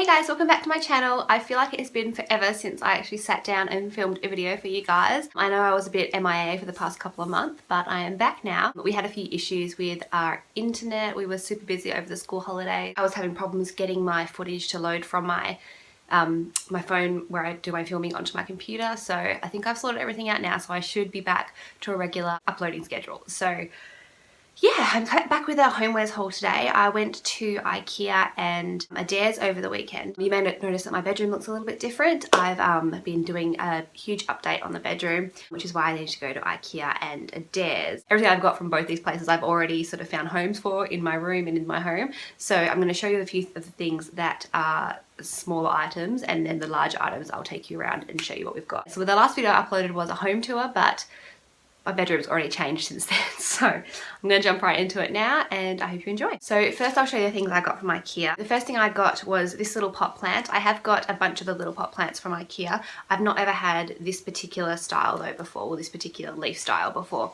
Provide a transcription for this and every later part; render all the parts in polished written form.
Hey guys, welcome back to my channel. I feel like it has been forever since I actually sat down and filmed a video for you guys. I know I was a bit MIA for the past couple of months, but I am back now. We had a few issues with our internet. We were super busy over the school holiday. I was having problems getting my footage to load from my phone where I do my filming onto my computer. So I think I've sorted everything out now, so I should be back to a regular uploading schedule. So yeah, I'm back with our homewares haul today. I went to IKEA and Adairs over the weekend. You may notice that my bedroom looks a little bit different. I've been doing a huge update on the bedroom, which is why I need to go to IKEA and Adairs. Everything I've got from both these places I've already sort of found homes for in my room and in my home. So I'm going to show you a few of the things that are smaller items, and then the larger items I'll take you around and show you what we've got. So the last video I uploaded was a home tour, but my bedroom's already changed since then, so I'm going to jump right into it now and I hope you enjoy. So first I'll show you the things I got from IKEA. The first thing I got was this little pot plant. I have got a bunch of the little pot plants from IKEA. I've not ever had this particular style though before, or this particular leaf style before.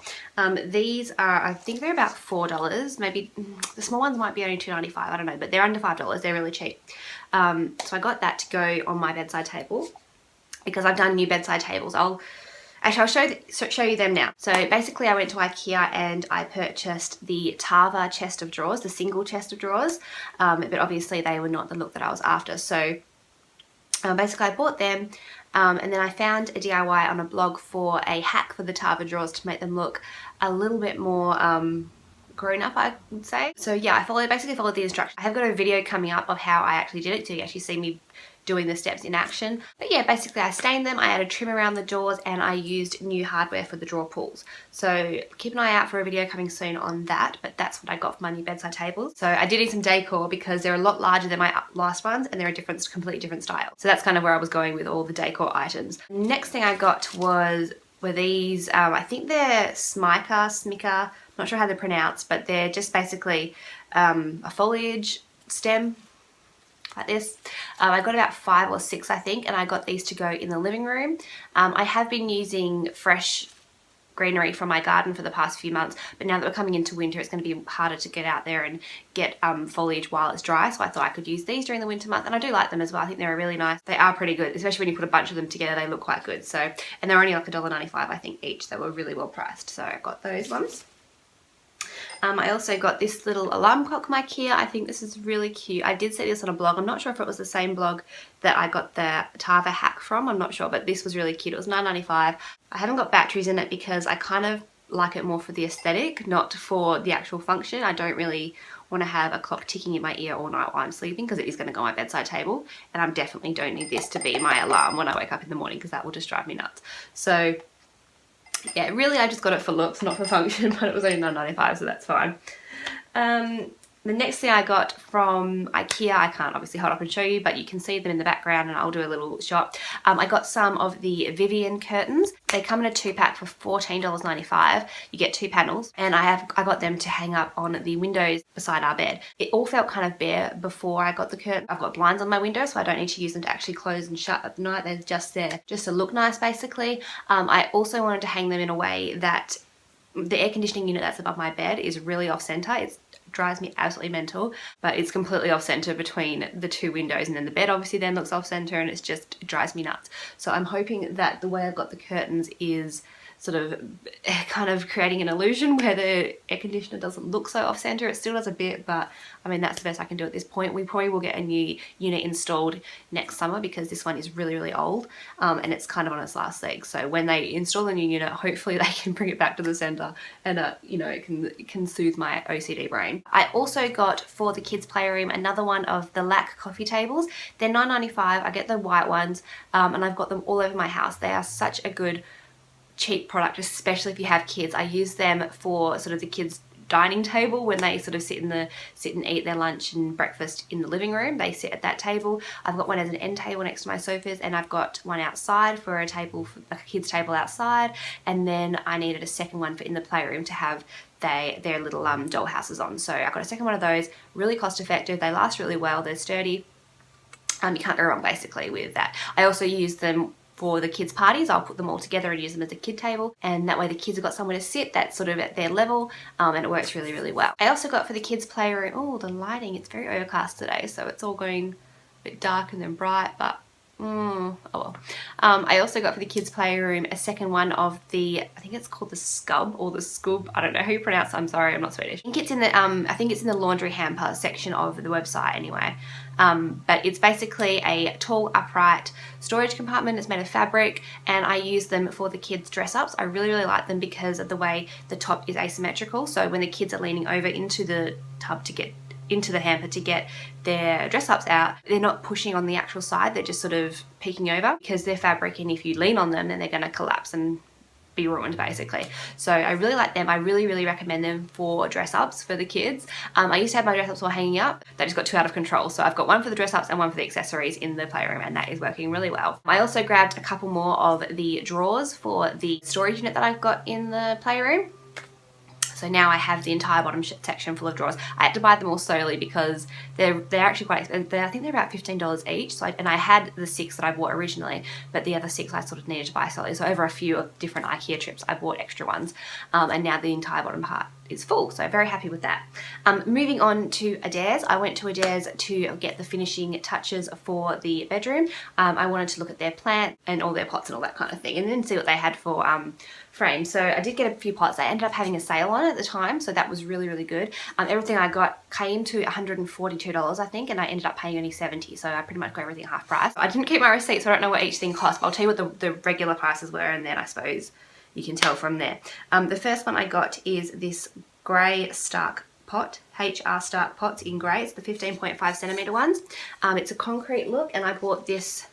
These are, I think they're about $4, maybe the small ones might be only $2.95, I don't know, but they're under $5, they're really cheap. So I got that to go on my bedside table because I've done new bedside tables. Actually, I'll show you them now. So basically I went to IKEA and I purchased the Tava chest of drawers, the single chest of drawers, but obviously they were not the look that I was after. So basically I bought them and then I found a DIY on a blog for a hack for the Tava drawers to make them look a little bit more grown up, I would say. So yeah, I basically followed the instructions. I have got a video coming up of how I actually did it, so you actually see me doing the steps in action. But yeah, basically I stained them, I added trim around the doors, and I used new hardware for the drawer pulls. So keep an eye out for a video coming soon on that, but that's what I got for my new bedside tables. So I did need some decor because they're a lot larger than my last ones and they're a completely different style. So that's kind of where I was going with all the decor items. Next thing I got were these, I think they're smica, not sure how they're pronounced, but they're just basically a foliage stem like this. I got about 5 or 6 I think, and I got these to go in the living room. I have been using fresh greenery from my garden for the past few months, but now that we're coming into winter it's going to be harder to get out there and get foliage while it's dry, so I thought I could use these during the winter month, and I do like them as well. I think they're really nice. They are pretty good, especially when you put a bunch of them together. They look quite good. So, and they're only like $1.95 I think each. They were really well priced, so I got those ones. I also got this little alarm clock from IKEA. I think this is really cute. I did see this on a blog. I'm not sure if it was the same blog that I got the Tava hack from. I'm not sure, but this was really cute. It was $9.95. I haven't got batteries in it because I kind of like it more for the aesthetic, not for the actual function. I don't really want to have a clock ticking in my ear all night while I'm sleeping because it is going to go on my bedside table, and I definitely don't need this to be my alarm when I wake up in the morning because that will just drive me nuts. So yeah, really I just got it for looks, not for function, but it was only $9.95, so that's fine. The next thing I got from IKEA, I can't obviously hold up and show you, but you can see them in the background and I'll do a little shot. I got some of the Vivian curtains. They come in a 2-pack for $14.95. You get 2 panels, and I got them to hang up on the windows beside our bed. It all felt kind of bare before I got the curtain. I've got blinds on my window, so I don't need to use them to actually close and shut at night. They're just there just to look nice, basically. I also wanted to hang them in a way that the air conditioning unit that's above my bed is really off center. It drives me absolutely mental, but it's completely off center between the 2 windows, and then the bed obviously then looks off center, and it drives me nuts. So I'm hoping that the way I've got the curtains is sort of kind of creating an illusion where the air conditioner doesn't look so off center. It still does a bit, but I mean that's the best I can do at this point. We probably will get a new unit installed next summer because this one is really, really old, and it's kind of on its last leg. So when they install the new unit, hopefully they can bring it back to the center, and you know, it can soothe my OCD brain. I also got for the kids playroom another one of the Lac coffee tables. They're $9.95. I get the white ones, and I've got them all over my house. They are such a good cheap product, especially if you have kids. I use them for sort of the kids dining table when they sort of sit and eat their lunch and breakfast in the living room. They sit at that table. I've got one as an end table next to my sofas, and I've got one outside for a kids table outside, and then I needed a second one for in the playroom to have their little doll houses on. So I got a second one of those. Really cost effective. They last really well. They're sturdy. You can't go wrong basically with that. I also use them for the kids' parties. I'll put them all together and use them as a kid table, and that way the kids have got somewhere to sit that's sort of at their level, and it works really, really well. I also got for the kids' playroom, oh, the lighting, it's very overcast today, so it's all going bit dark and then bright, but oh well. I also got for the kids' playroom a second one of the, I think it's called the Scub or the Scoob. I don't know how you pronounce it. I'm sorry, I'm not Swedish. I think it's in the laundry hamper section of the website anyway. But it's basically a tall, upright storage compartment. It's made of fabric, and I use them for the kids' dress ups. I really, really like them because of the way the top is asymmetrical. So when the kids are leaning over into the tub to get into the hamper to get their dress ups out, they're not pushing on the actual side, they're just sort of peeking over because they're fabric, and if you lean on them then they're going to collapse and be ruined basically. So I really like them. I really, really recommend them for dress ups for the kids. I used to have my dress ups all hanging up. They just got too out of control. So I've got one for the dress ups and one for the accessories in the playroom, and that is working really well. I also grabbed a couple more of the drawers for the storage unit that I've got in the playroom. So now I have the entire bottom section full of drawers. I had to buy them all slowly because they're actually quite expensive. I think they're about $15 each. So I had the 6 that I bought originally, but the other 6 I sort of needed to buy slowly. So over a few of different IKEA trips, I bought extra ones. And now the entire bottom part is full. So very happy with that. Moving on to Adairs. I went to Adairs to get the finishing touches for the bedroom. I wanted to look at their plant and all their pots and all that kind of thing, and then see what they had for frames. So I did get a few pots. They ended up having a sale on it at the time, so that was really, really good. Everything I got came to $142, I think, and I ended up paying only $70, so I pretty much got everything half price. I didn't keep my receipt, so I don't know what each thing cost, but I'll tell you what the regular prices were, and then I suppose you can tell from there. The first one I got is this grey Stark pot, HR Stark pots in grey. It's the 15.5 centimetre ones. It's a concrete look, and I bought this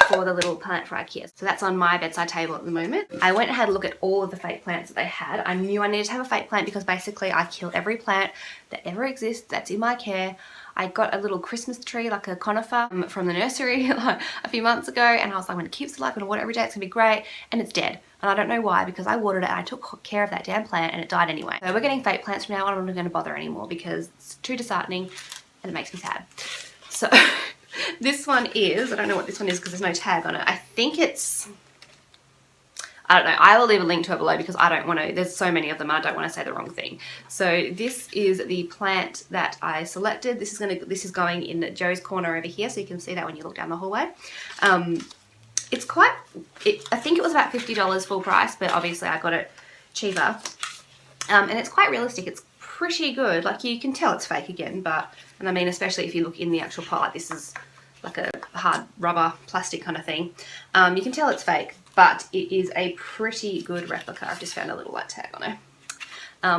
for the little plant for IKEA. So that's on my bedside table at the moment. I went and had a look at all of the fake plants that they had. I knew I needed to have a fake plant because basically I kill every plant that ever exists that's in my care. I got a little Christmas tree, like a conifer from the nursery like a few months ago, and I was like, I'm gonna keep it alive, I'm gonna water it every day, it's gonna be great, and it's dead. And I don't know why, because I watered it and I took care of that damn plant and it died anyway. So we're getting fake plants from now on. I'm not gonna bother anymore because it's too disheartening and it makes me sad. So this one is, I don't know what this one is because there's no tag on it. I think it's, I don't know. I will leave a link to it below because I don't want to, there's so many of them, I don't want to say the wrong thing. So this is the plant that I selected. This is going in Joe's corner over here, so you can see that when you look down the hallway. It's quite, I think it was about $50 full price, but obviously I got it cheaper. And it's quite realistic. It's pretty good. Like, you can tell it's fake again, but, and I mean, especially if you look in the actual pot, like this is like a hard rubber plastic kind of thing. You can tell it's fake, but it is a pretty good replica. I've just found a little white tag on it.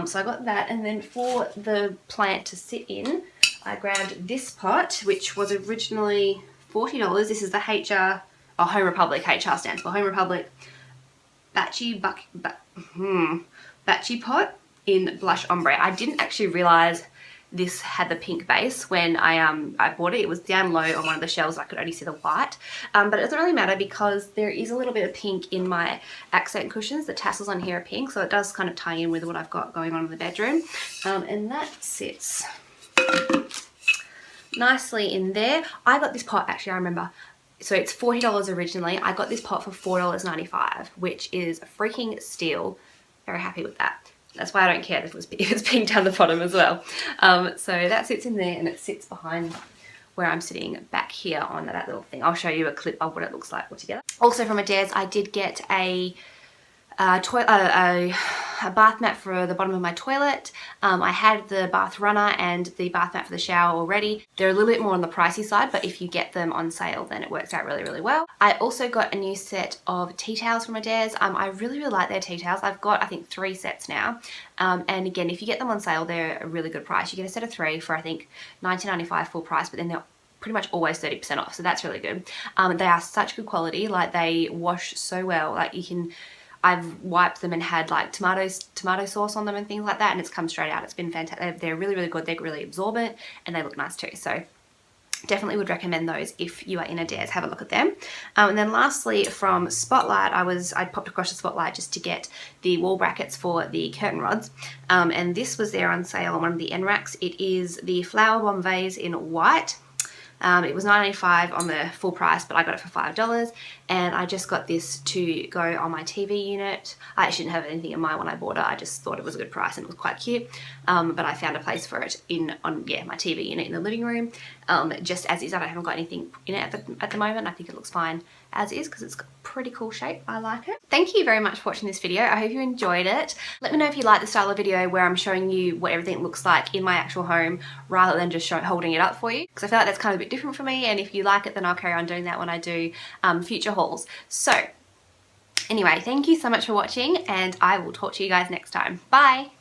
So I got that, and then for the plant to sit in, I grabbed this pot, which was originally $40. This is the Home Republic. HR stands for Home Republic Batchy pot in Blush Ombre. I didn't actually realise this had the pink base when I bought it. It was down low on one of the shelves. I could only see the white, but it doesn't really matter because there is a little bit of pink in my accent cushions. The tassels on here are pink, so it does kind of tie in with what I've got going on in the bedroom, and that sits nicely in there. I got this pot, actually, I remember. So it's $40 originally. I got this pot for $4.95, which is a freaking steal. Very happy with that. That's why I don't care if it's pink down the bottom as well. So that sits in there, and it sits behind where I'm sitting back here on that little thing. I'll show you a clip of what it looks like altogether. Also from Adairs, I did get a bath mat for the bottom of my toilet. I had the bath runner and the bath mat for the shower already. They're a little bit more on the pricey side, but if you get them on sale, then it works out really, really well. I also got a new set of tea towels from Adairs. I really, really like their tea towels. I've got, I think, 3 sets now. And again, if you get them on sale, they're a really good price. You get a set of 3 for, I think, $19.95 full price, but then they're pretty much always 30% off, so that's really good. They are such good quality. Like, they wash so well. Like, you can, I've wiped them and had like tomato sauce on them and things like that, and it's come straight out. It's been fantastic. They're really, really good. They're really absorbent, and they look nice too. So definitely would recommend those if you are in Adairs. Have a look at them. And then lastly, from Spotlight, I popped across to Spotlight just to get the wall brackets for the curtain rods. And this was there on sale on one of the end racks. It is the Flower Bomb vase in white. It was $9.95 on the full price, but I got it for $5, and I just got this to go on my TV unit. I actually didn't have anything in mind when I bought it. I just thought it was a good price and it was quite cute, but I found a place for it on my TV unit in the living room, just as is. I haven't got anything in it at the moment. I think it looks fine as is because it's got a pretty cool shape. I like it. Thank you very much for watching this video. I hope you enjoyed it. Let me know if you like the style of video where I'm showing you what everything looks like in my actual home rather than just holding it up for you, because I feel like that's kind of a bit different for me, and if you like it then I'll carry on doing that when I do future hauls. So anyway, thank you so much for watching, and I will talk to you guys next time. Bye!